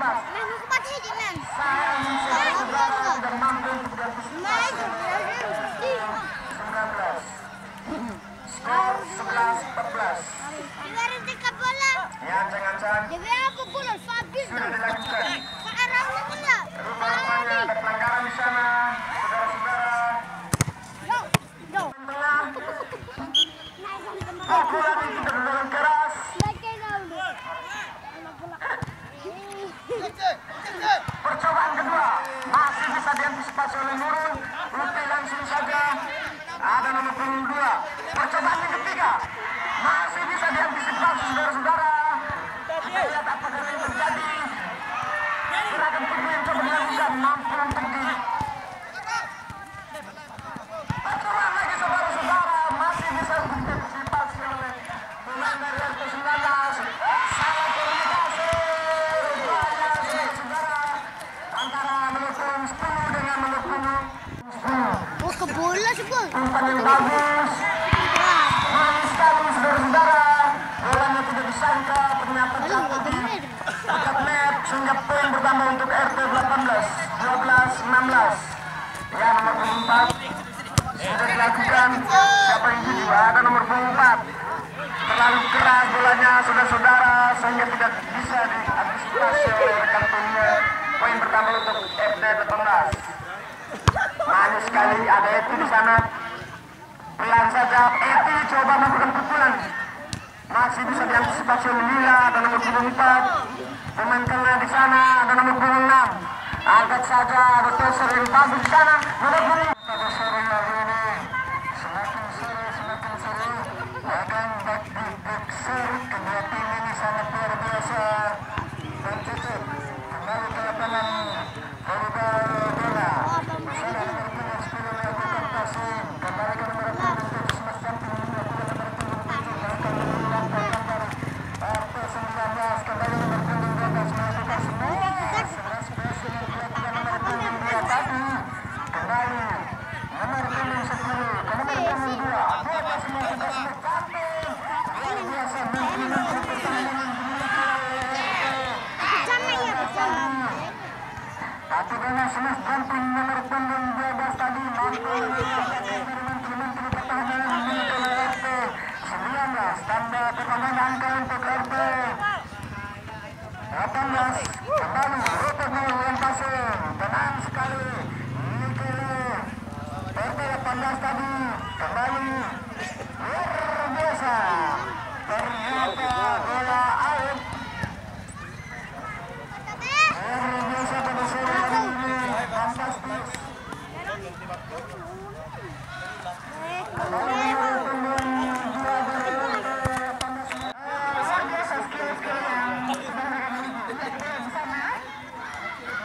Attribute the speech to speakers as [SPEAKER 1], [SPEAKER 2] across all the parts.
[SPEAKER 1] Saya menyesal saudara tidak mampu untuk diantisipasi. 19. Skor 11-14. Ya, jangan-jangan sudah dilakukan. Rupanya ada pelanggaran di sana, saudara-saudara. Tengah. Pukulan yang tidak dengan keras. Percobaan kedua masih bisa diantisipasi oleh Nurul. Lupi langsung saja. Ada nomor punggung 2. Percobaan yang ketiga masih bisa diantisipasi, saudara-saudara. Kita lihat apakah yang terjadi. Gerakan kedua yang coba dilakukan mampu untuk di. Percobaan lagi, saudara-saudara, masih bisa diantisipasi oleh pemain dari RT19. Salah komunikasi rupanya, saudara-saudara, antara nomor punggung 10 dengan nomor punggung 10.
[SPEAKER 2] Ke bola sih, Bang.
[SPEAKER 1] Umpan yang bagus. Manis sekali, saudara-saudara. Bolanya tidak disangka, ternyata jatuh di dekat net sehingga poin bertambah untuk RT 18. 12-16. Ya, nomor punggung 4 sudah dilakukan. Siapa yang tuju? Ada nomor punggung 4. Terlalu keras bolanya, saudara-saudara, sehingga tidak bisa diantisipasi oleh rekan timnya. Poin bertambah untuk RT 18. Manis sekali, ada Eti di sana. Pelan saja, Eti coba melakukan pukulan. Masih bisa diantisipasi oleh Lila, ada nomor punggung 4. Pemain tengah di sana, ada nomor punggung 6. Angkat saja, ada toser yang bagus di sana. Nomor punggung. Pada sore hari ini, semakin seru. Akan back seru. Kedua tim ini sangat luar biasa. Dan cukup kembali ke lapangan volleyball bola. Di sana nomor punggung 10 melakukan passing. Kembali ke nomor punggung 7 semacam nomor punggung 7 melakukan gambar RT 19. Kembali nomor punggung 12 melakukan semua. 11 passing yang dilakukan nomor punggung 2 tadi. Kembali nomor punggung 10 ke nomor punggung 2. 2 passing yang sudah semacam. Luar biasa mungkin untuk pertahanan yang dimiliki tapi dengan semes jumping nomor punggung 12 tadi mampu mengeluarkan dari menteri-menteri pertahanan yang dimiliki oleh RT 19. Tanda pertahanan angka untuk RT 18. Kembali Rupernul yang passing. Tenang sekali dimiliki oleh RT 18 tadi. Kembali luar biasa. Ternyata bola out. Luar biasa pada sore hari ini. Fantastis. Kembali nomor punggung 2 dari RT 18. Luar biasa skill-skill yang sudah mereka miliki. Di sana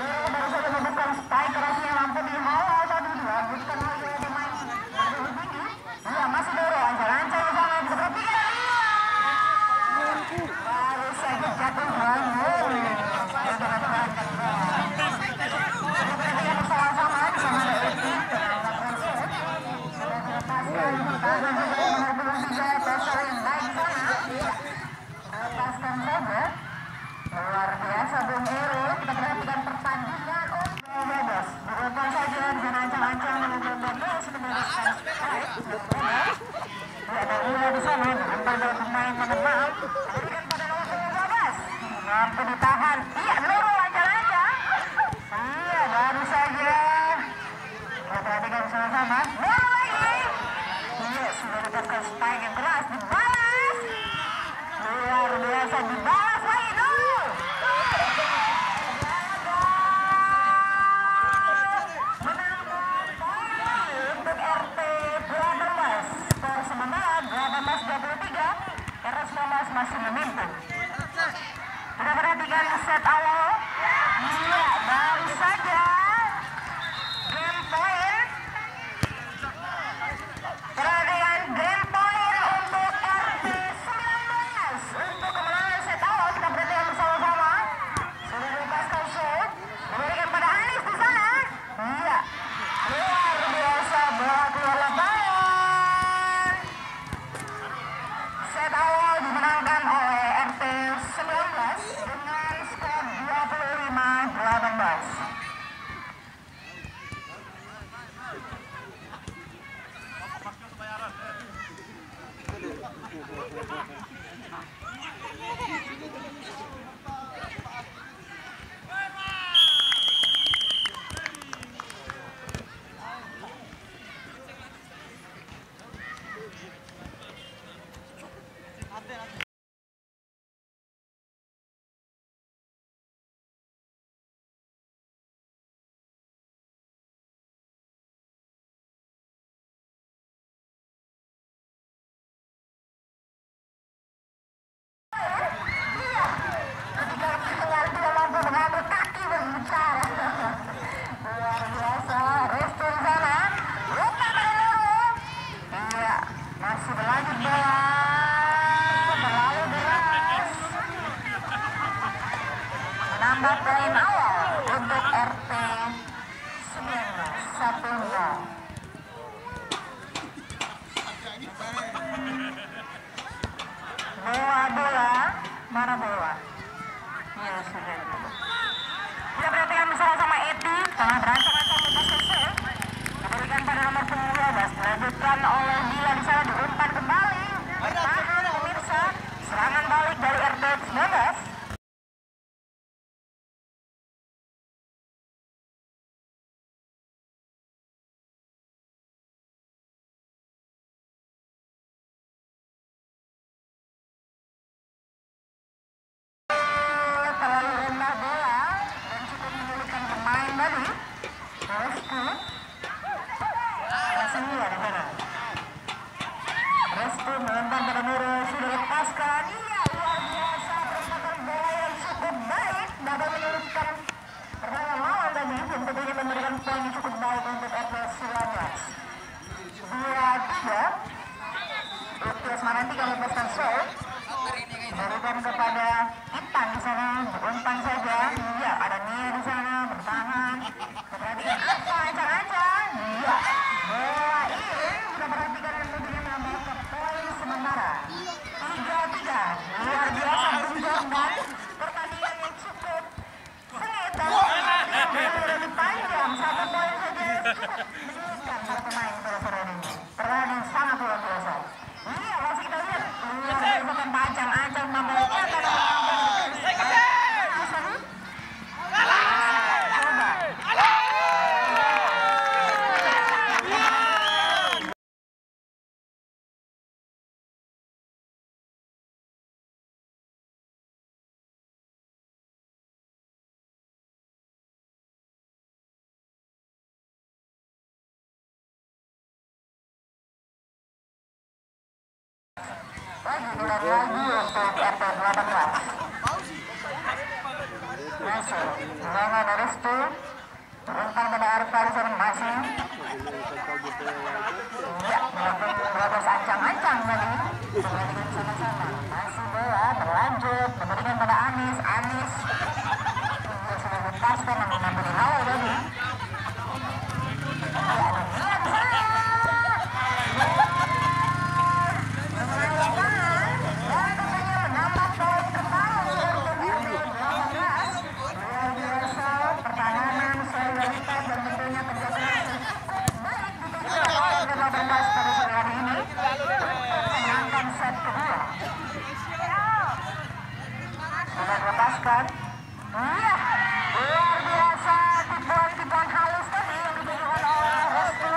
[SPEAKER 1] baru saja membuka spike kerasnya mampu dihalau tadi. Dilanjutkan lagi oleh pemain lebih tinggi. Iya, masih dorong ancar-ancar di sana. Bertiga. Baru saja jatuh bangun. Bersama-sama di sana ada Eti. Lepaskan saja. Luar biasa Bung Ero. Kita perhatikan pertandingan bebas. Diumpan saja dengan ancang-ancang benar-benar sudah membebaskan strike. Ada Ula di sana. Diumpan oleh pemain penemang. Berikan pada nomor 12. Mampu ditahan. Iya, Nurul ancang-ancang. Iya, baru saja. Kita perhatikan sama-sama. Nurul lagi. Iya, sudah dapatkan spike yang keras. Dibalas. Luar biasa, dibalas lagi Nurul. Menambah poin untuk RT 12. Skor sementara 18-23. RS19 masih memimpin. Kita perhatikan set awal. Iya, baru saja game point. Perhatikan game point untuk RT 19. Untuk kemenangan set awal kita perhatikan bersama-sama. Sudah dilepaskan shoot. Diberikan pada Anis di sana. Iya, luar biasa bola keluar lapangan. Set awal dimenangkan oleh RT 19 dengan skor 25-23. Menambah poin awal untuk RT 1-0. Bola, mana bola? Ya sudah. Kita perhatikan bersama sama Eti, tengah berancang-ancang untuk selesai. Diberikan pada nomor 12, dilanjutkan oleh Dila di sana, diumpan kembali. Bertahan pemirsa, serangan balik dari RT 19. Terlalu rendah bola dan cukup menyulitkan pemain tadi. Restu masih dia di sana. Restu melempar pada Nurul, sudah lepaskan. Iya, luar biasa perempatan bola yang cukup baik, dapat menyulitkan pertahanan lawan tadi, dan tentunya memberikan poin yang cukup baik untuk RT 19. 2-3. Lutfias Mananti kalau lepaskan serve, berikan kepada Intan di sana, berumpan saja. Iya, ada Nia di sana, bertahan. Perhatikan apa, ancang-ancang. Iya, bola ini kita perhatikan dan tentunya menambah ke poin sementara. 3-3, luar biasa benjang dan pertandingan yang cukup sengit dan lebih panjang. 1 poin saja cukup menyulitkan para pemain pada sore ini. Pertandingan yang sangat luar biasa. Iya, masih kita lihat luar biasa ancang-ancang membaliknya pada lagi untuk RT 18. Masih serangan Restu, umpan pada Arfa di sana masih. Ya, melakukan ancang-ancang tadi. Perhatikan sama-sama. Masih bola berlanjut, memberikan pada Anis. Anis sudah lepaskan namun menambah halau tadi. Ya, ada Nia di sana. Lepaskan. Iya, luar biasa tipuan halus tadi yang ditunjukkan oleh Restu,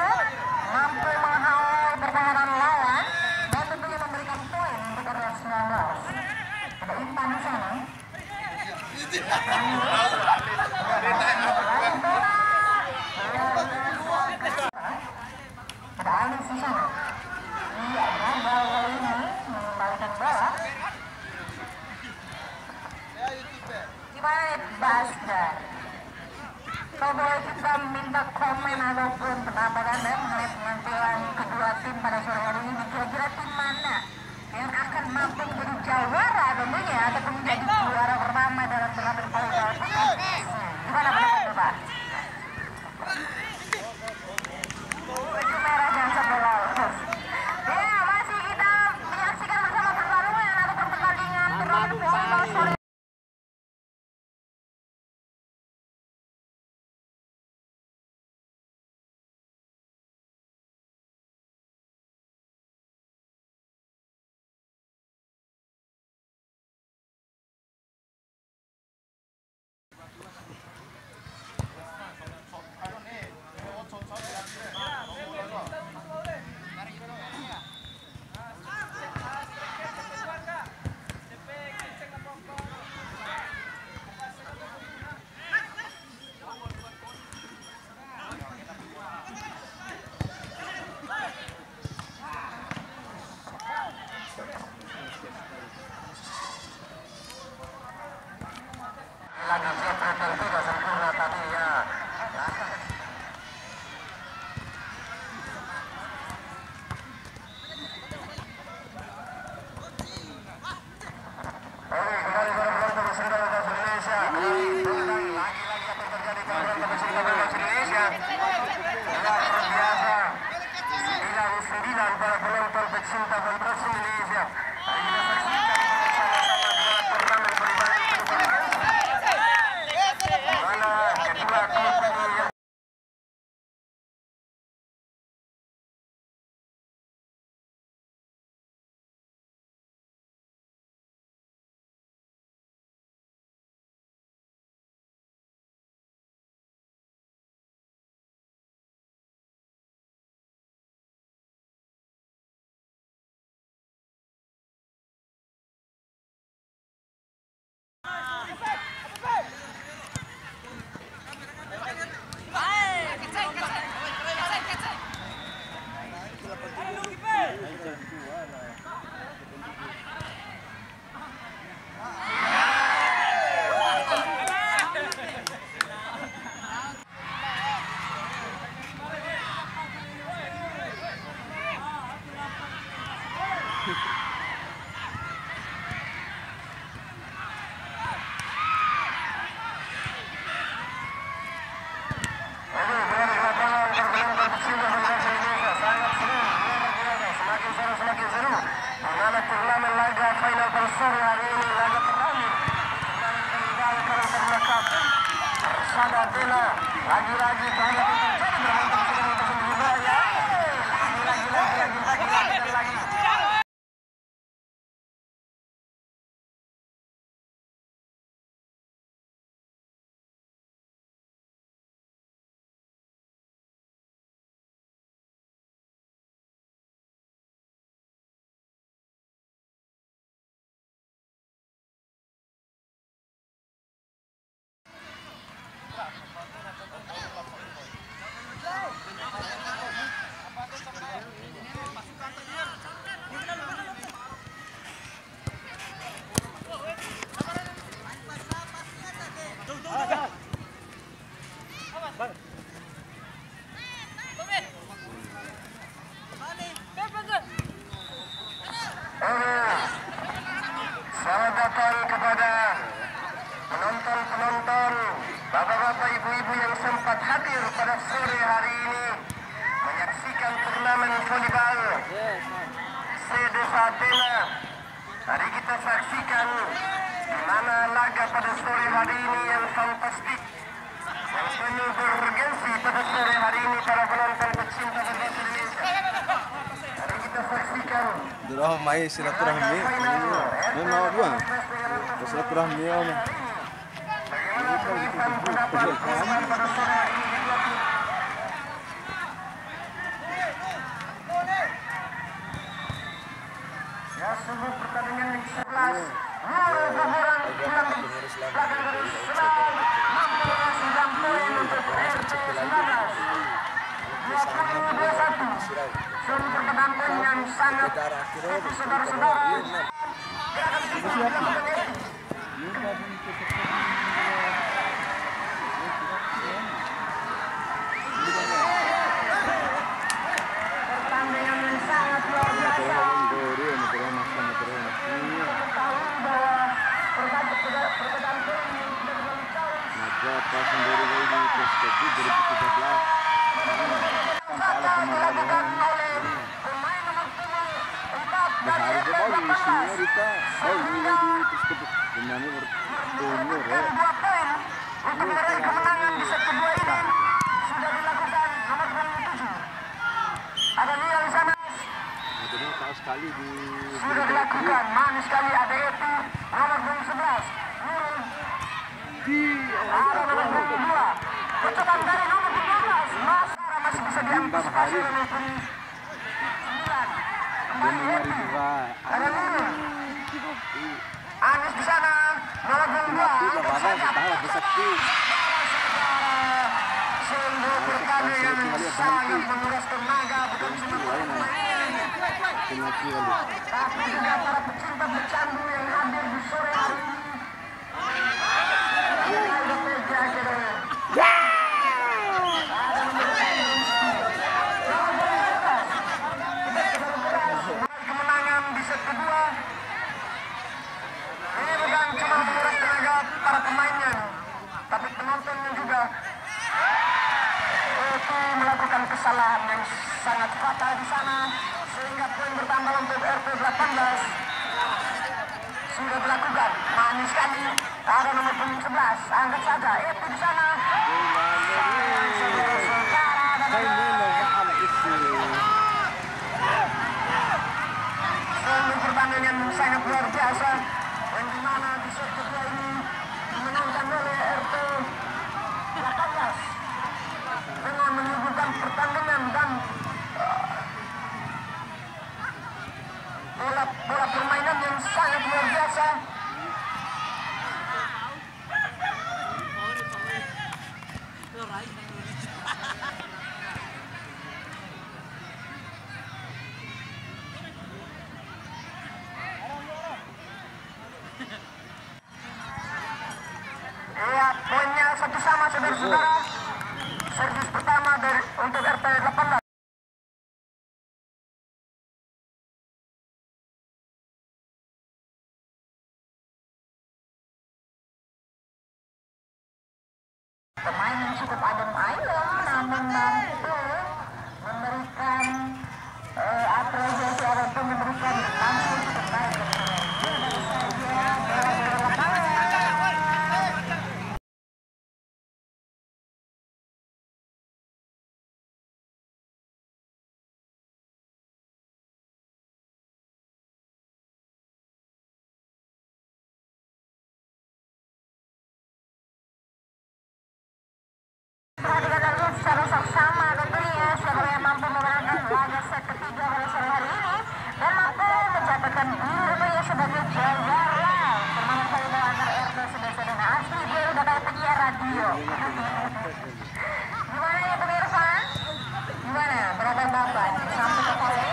[SPEAKER 1] mampu menghalau pertahanan lawan dan tentunya memberikan poin untuk RT 19. Ada Intan di sana. Ada Anis di sana. Iya, gagal kali ini mengembalikan bola. Gimana Basdar? Kalau boleh kita minta komen ataupun pendapat Anda mengenai penampilan kedua tim pada sore hari ini, kira-kira tim mana yang akan mampu menjadi juara tentunya ataupun menjadi juara pertama dalam turnamen Polda? Gimana pendapat Pak? Baju merah jangan sampai lolos. Ya, masih kita menyaksikan bersama pertarungan ataupun pertandingan turnamen Polda sore Satena. Lagi-lagi bahaya terjadi berhantam sudah untuk juga ya. Lagi. Selamat datang kepada penonton-penonton, bapak-bapak, ibu-ibu yang sempat hadir pada sore hari ini menyaksikan turnamen volleyball CD Satena. Mari kita saksikan di mana laga pada sore hari ini yang fantastik, yang penuh bergensi pada sore hari ini para penonton pecinta bola Indonesia. Mari kita saksikan.
[SPEAKER 2] Durah mai silaturahmi. Memang dua. Silaturahmi om.
[SPEAKER 1] Ya, sungguh pertandingan yang 11 guguran pulang di belakang garis serang, mampu menghasilkan poin untuk RT 19 20-21. Sungguh pertandingan poin yang sangat itu saudara-saudara. Gerakan sisi dilakukan pertandingan yang sangat luar biasa. Untuk meraih kemenangan di set kedua ini sudah dilakukan nomor 27. Ada Nia di sana. Sudah dilakukan, manis sekali ada Epi nomor 11. Ada nomor 22. Percobaan dari nomor 12. Masih bisa diantisipasi oleh nomor 9. Kembali Epi. Ada Nurul. Anis di sana. Nomor 22. Sungguh pertandingan sangat menguras tenaga, bukan cuma pemain, tapi juga para pecinta bercandu yang hadir di sore hari ini. Kemenangan di set kedua ini bukan cuma menguras tenaga para pemainnya, tapi penontonnya juga. Itu melakukan kesalahan yang sangat fatal di sana sehingga poin bertambah untuk RT 18. Sudah dilakukan, manis sekali. Ada nomor 11, angkat saja itu di sana. Sungguh pertandingan sangat luar biasa yang dimana di set kedua ini dimenangkan oleh RT 18 dengan menyuguhkan pertandingan dan bola permainan yang sangat luar biasa. Iya, poinnya satu sama saudara-saudara. Servis pertama dari untuk RT 18. Pemain yang cukup adem ayem namun mampu memberikan apresiasi atau memberikan tampil cukup baik. Gimana ya pemirsa? Gimana? Berapa bapak? Sampai ke kali?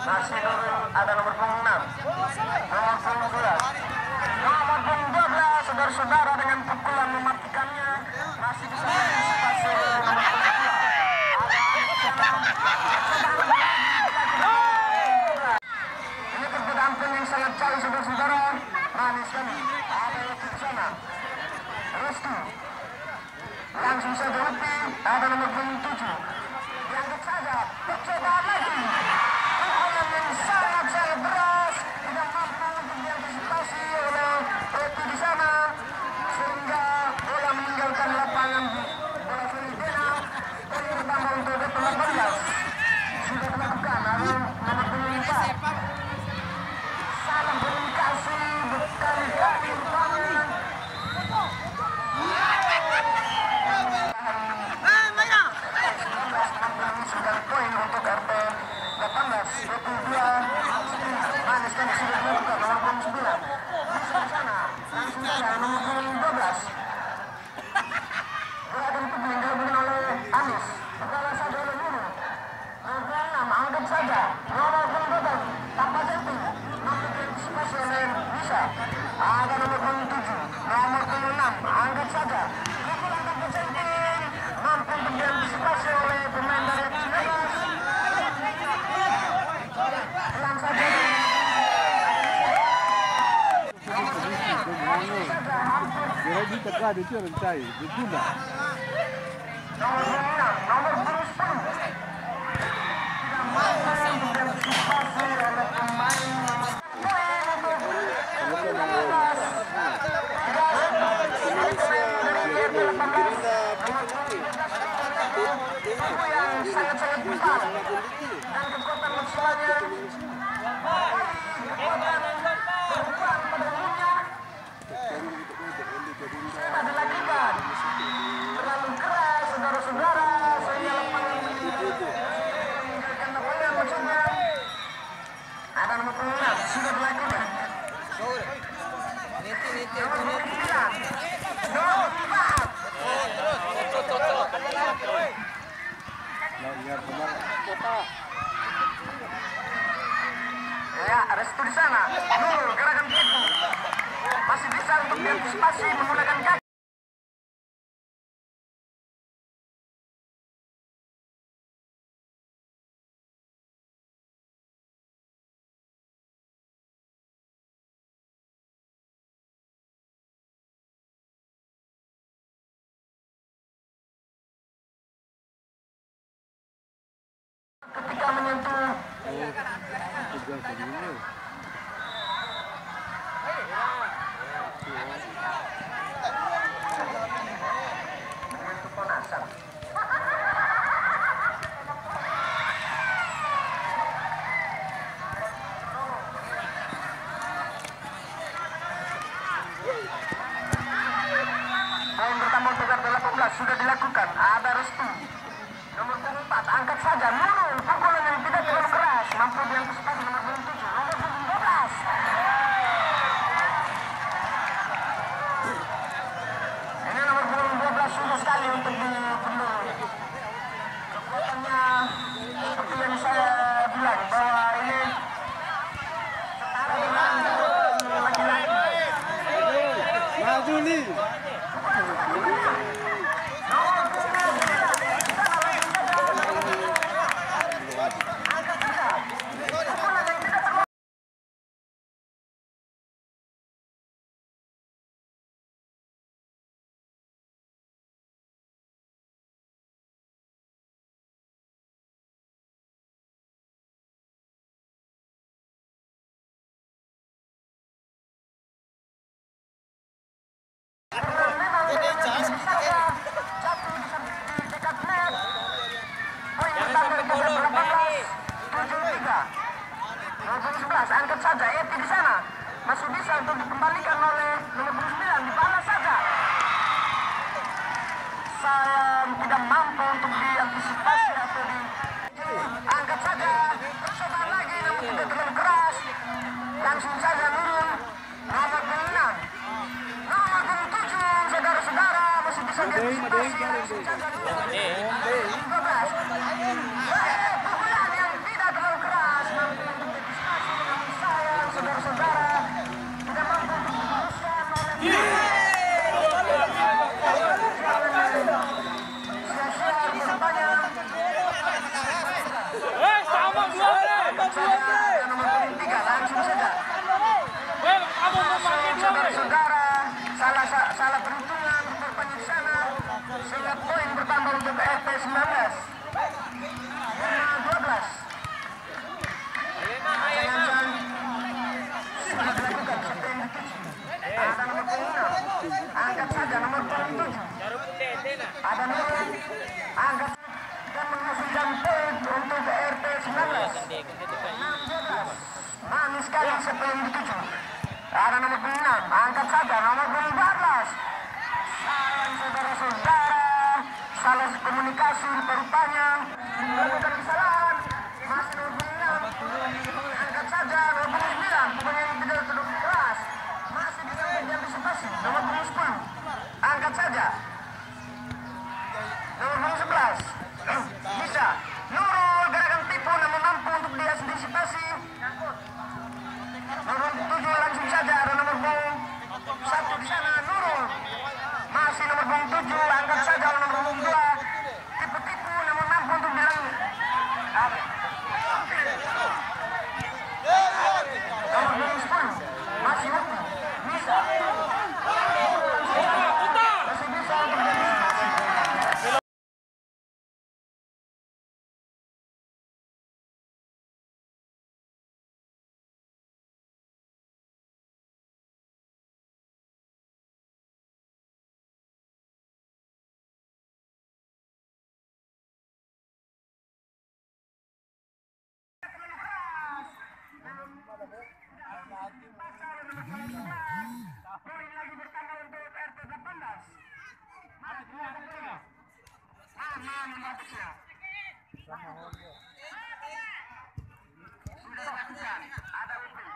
[SPEAKER 1] Masih ada nomor punggung 6, nomor punggung 12, nomor punggung 12, saudara-saudara dengan pukulan mematikannya masih bisa mengantisipasi nomor punggung 2. Ini perbedaan pun yang sangat jauh saudara-saudara, manis kami. Ada yang di sana, Restu, langsung saja Upi, ada nomor punggung 7, diangkat saja, percobaan lagi. Sangat beras, tidak mampu untuk diantisipasi oleh Reti di sana, sehingga bola meninggalkan lapangan bola Filipina. Poin bertambah untuk Reti 18. Sudah dilakukan, lalu nomor 4. Salah komunikasi berkali-kali rupanya. Poin untuk RT 18, 22. Manis kan sudah dilakukan nomor punggung 9. Bisa di sana, langsung saja nomor punggung 12. Gerakan itu dilakukan oleh Anis. Berjalan saja oleh Nunu. Nomor punggung 6, angkat saja. Nomor punggung 12, tanpa jatuh. Mampu diantisipasi oleh Bisa. Ada nomor punggung 7, nomor punggung 6, angkat saja. Pukulan tanpa jatuh. Mampu untuk diantisipasi oleh pemain dari Cilemas. Pelan saja.
[SPEAKER 2] Jadi tegak itu yang mencari, berguna.
[SPEAKER 1] Nomor 6, nomor 10. Tidak mampu diantisipasi oleh pemain. Sangat-sangat besar dan kekuatan maksimalnya kekuatan perempuan pada umumnya sudah dilakukan terlalu keras saudara-saudara sehingga lapangan meninggalkan lapangan maksudnya. Ada nomor 6 sudah dilakukan, nomor 9, nomor 4. Ya, Restu di sana. Nurul, gerakan begitu. Masih bisa untuk diantisipasi menggunakan kaki. Ketika menyentuh ponasan. Poin pertama untuk RT 18 sudah dilakukan. Ada Restu. Nomor 4, angkat saja. Nurul, pukulan yang tidak terlalu keras. Mampu diantisipasi nomor 7. Nomor 12. Ini nomor 12 sudah sekali untuk dibendung.
[SPEAKER 2] Juli.
[SPEAKER 1] Angkat saja Epi di sana, masih bisa untuk dikembalikan oleh nomor 9, dibalas saja. Sayang tidak mampu untuk diantisipasi atau angkat saja, percobaan lagi namun tidak terlalu keras, langsung saja Nurul, nomor 6, nomor 7, saudara-saudara masih bisa diantisipasi, langsung saja Nurul, 15, pukulan yang tidak terlalu keras, mampu untuk diantisipasi, namun sayang saudara-saudara tidak mampu untuk diteruskan oleh sia-sia bertanya.
[SPEAKER 2] Sama dua.
[SPEAKER 1] Nomor 3 langsung saja. Saudara-saudara, salah perhitungan bertanya di sana, sehingga poin bertambah untuk RT 19. 12. Sudah dilakukan siapa yang dituju. Ada nomor 6. Angkat saja nomor 7. Ada Nurul. Angkat dan menghasilkan poin untuk RT 19. 16. Manis sekali siapa yang dituju. Ada nomor 6. Angkat saja nomor 14. Sayang saudara-saudara, salah komunikasi rupanya melakukan kesalahan. Masih nomor 6. Angkat saja nomor 9. Pokoknya yang tidak terlalu keras. Masih bisa diantisipasi. Nomor 10. Angkat saja. Nomor 11. Bisa. Nurul gerakan tipu namun mampu untuk diantisipasi. Nomor 7 langsung saja ada nomor 1 di sana Nurul. Masih nomor 7 angkat saja nomor 2. Tipu-tipu namun mampu untuk bilang. Nomor 10 masih mampu. Bisa. Masih bisa untuk diantisipasi. Poin lagi bertambah untuk RT 18. Aman membatasnya. Sudah dilakukan. Ada Upi.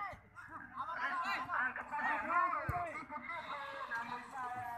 [SPEAKER 1] Angkat saja. Tipu-tipu namun saya